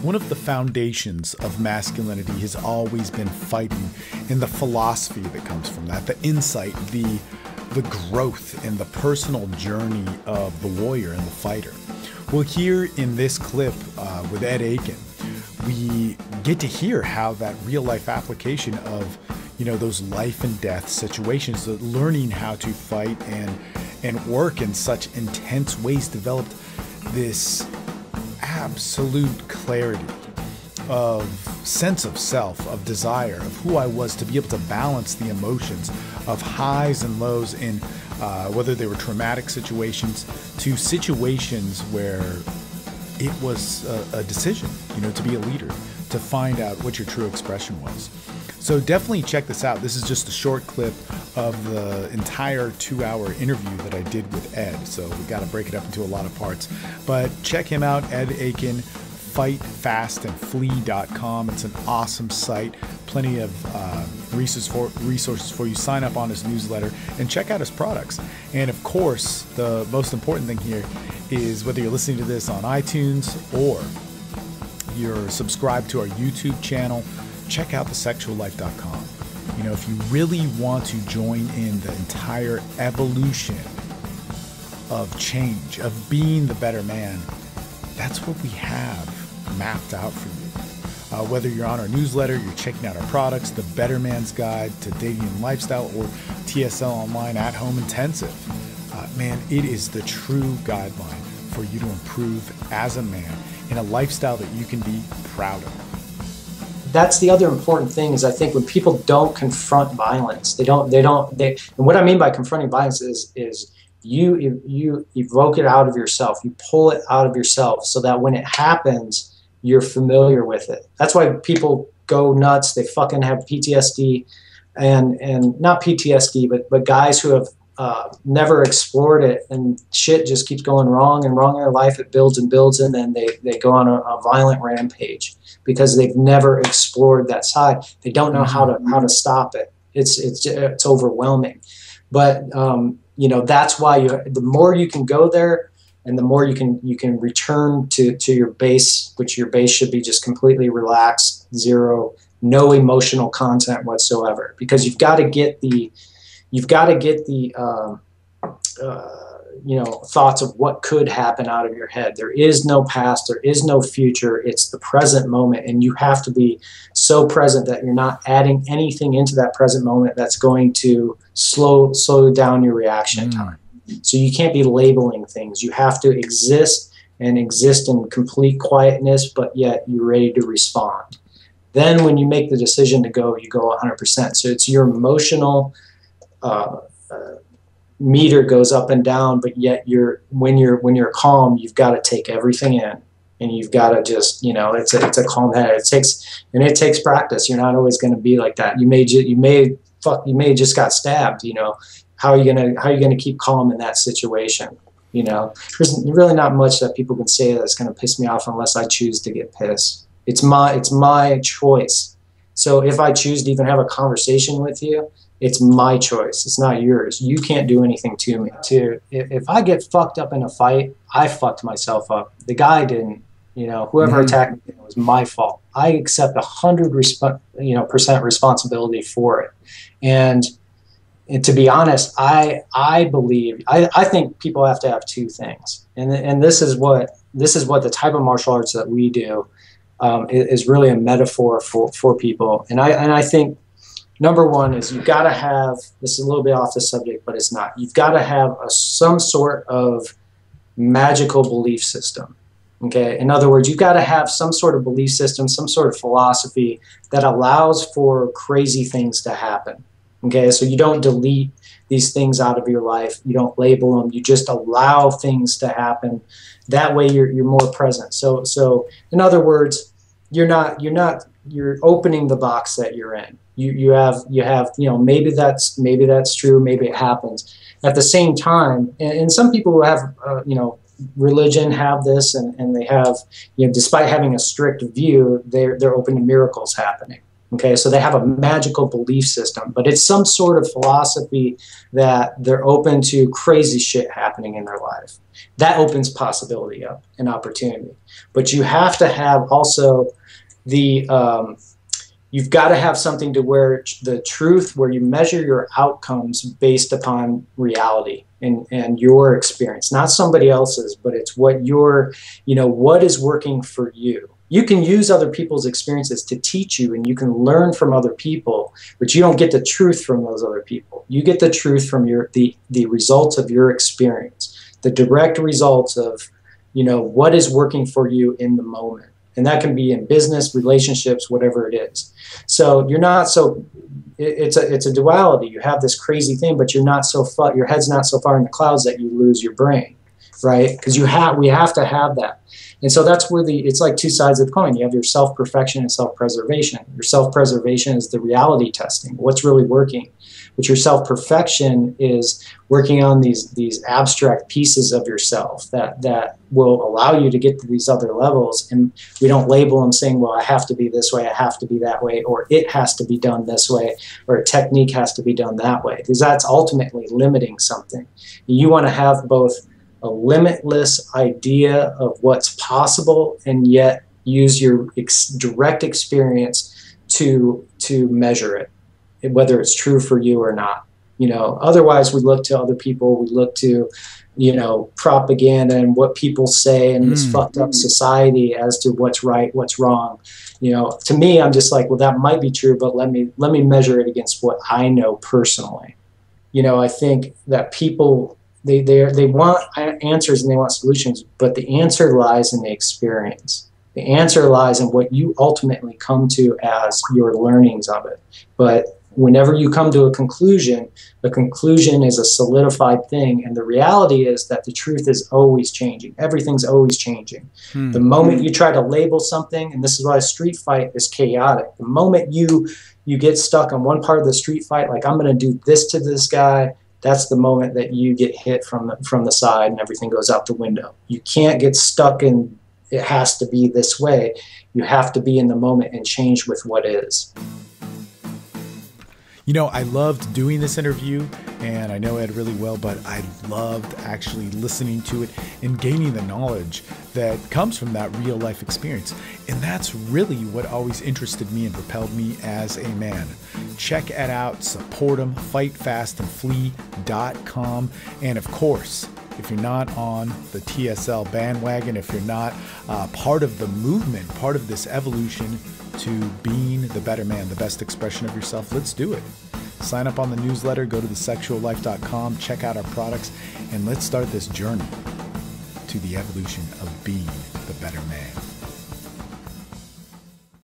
One of the foundations of masculinity has always been fighting, and the philosophy that comes from that, the insight, the growth, and the personal journey of the warrior and the fighter. Well, here in this clip with Ed Aiken, we get to hear how that real-life application of, you know, those life and death situations, that learning how to fight and work in such intense ways, developed this absolute clarity of sense of self, of desire, of who I was, to be able to balance the emotions of highs and lows in whether they were traumatic situations to situations where it was a decision, you know, to be a leader, to find out what your true expression was. So definitely check this out. This is just a short clip of the entire 2-hour interview that I did with Ed. So we got to break it up into a lot of parts. But check him out, Ed Aiken, fightfastandflee.com. It's an awesome site. Plenty of resources for you. Sign up on his newsletter and check out his products. And of course, the most important thing here is whether you're listening to this on iTunes or you're subscribed to our YouTube channel, check out thesexuallife.com. You know, if you really want to join in the entire evolution of change, of being the better man, that's what we have mapped out for you. Whether you're on our newsletter, you're checking out our products, the Better Man's Guide to Dating and Lifestyle, or TSL Online At Home Intensive, man, it is the true guideline for you to improve as a man in a lifestyle that you can be proud of. That's the other important thing, is I think when people don't confront violence, and what I mean by confronting violence is you evoke it out of yourself, you pull it out of yourself so that when it happens, you're familiar with it. That's why people go nuts, they fucking have PTSD, and not PTSD, but guys who have never explored it, and shit just keeps going wrong and wrong in their life. It builds and builds, and then they go on a violent rampage because they've never explored that side. They don't know how to stop it. It's overwhelming. But you know, that's why the more you can go there, and the more you can return to your base, which your base should be just completely relaxed, zero, no emotional content whatsoever, because you've got to get the you know, thoughts of what could happen out of your head. There is no past, there is no future. It's the present moment, and you have to be so present that you're not adding anything into that present moment that's going to slow down your reaction time. So you can't be labeling things. You have to exist, and exist in complete quietness, but yet you're ready to respond. Then when you make the decision to go, you go 100%. So it's your emotional meter goes up and down, but yet when you're calm, you've got to take everything in, and you've got to just, you know, it's a calm head. It takes practice. You're not always going to be like that. You may just got stabbed. You know, how are you gonna keep calm in that situation? You know, there's really not much that people can say that's going to piss me off unless I choose to get pissed. It's my choice. So if I choose to even have a conversation with you, it's my choice. It's not yours. You can't do anything to me. If I get fucked up in a fight, I fucked myself up. The guy didn't. You know, whoever attacked me, it was my fault. I accept 100% responsibility for it. And to be honest, I think people have to have two things. And this is what the type of martial arts that we do is really a metaphor for people. And I think number one is you've got to have, this is a little bit off the subject, but it's not. You've got to have some sort of magical belief system. Okay. In other words, you've got to have some sort of belief system, some sort of philosophy that allows for crazy things to happen. Okay. So you don't delete these things out of your life. You don't label them. You just allow things to happen. That way you're more present. So in other words, you're opening the box that you're in. You have, you know, maybe that's true. Maybe it happens at the same time. And some people who have, you know, religion have this, and they have, you know, despite having a strict view, they're open to miracles happening. Okay, so they have a magical belief system, but it's some sort of philosophy that they're open to crazy shit happening in their life. That opens possibility up and opportunity. But you have to have also the, you've got to have something to where the truth, where you measure your outcomes based upon reality and your experience, not somebody else's, but it's what your, you know, what is working for you. You can use other people's experiences to teach you, and you can learn from other people, but you don't get the truth from those other people. You get the truth from the results of your experience, the direct results of, you know, what is working for you in the moment. And that can be in business, relationships, whatever it is. So you're not so, it's a duality. You have this crazy thing, but you're not so far, your head's not so far in the clouds that you lose your brain, right? Because we have to have that. And so that's where it's like two sides of the coin. You have your self-perfection and self-preservation. Your self-preservation is the reality testing, what's really working. But your self-perfection is working on these abstract pieces of yourself that will allow you to get to these other levels. And we don't label them saying, well, I have to be this way, I have to be that way, or it has to be done this way, or a technique has to be done that way, because that's ultimately limiting something. You want to have both a limitless idea of what's possible and yet use your direct experience to measure it, whether it's true for you or not. You know, otherwise we look to other people, we look to, you know, propaganda and what people say in this fucked up society as to what's right, what's wrong. You know, to me, I'm just like, well, that might be true, but let me measure it against what I know personally. You know, I think that people, they want answers and they want solutions, but the answer lies in the experience. The answer lies in what you ultimately come to as your learnings of it. But whenever you come to a conclusion, the conclusion is a solidified thing, and the reality is that the truth is always changing. Everything's always changing. The moment you try to label something, and this is why a street fight is chaotic, the moment you get stuck on one part of the street fight, like I'm going to do this to this guy, that's the moment that you get hit from the side and everything goes out the window. You can't get stuck in it has to be this way. You have to be in the moment and change with what is. You know, I loved doing this interview, and I know Ed really well, but I loved actually listening to it and gaining the knowledge that comes from that real life experience. And that's really what always interested me and propelled me as a man. Check it out, support him, fightfastandflee.com. And of course, if you're not on the TSL bandwagon, if you're not part of the movement, part of this evolution to being the better man, the best expression of yourself, let's do it. Sign up on the newsletter, go to thesexuallife.com, check out our products, and let's start this journey to the evolution of being the better man.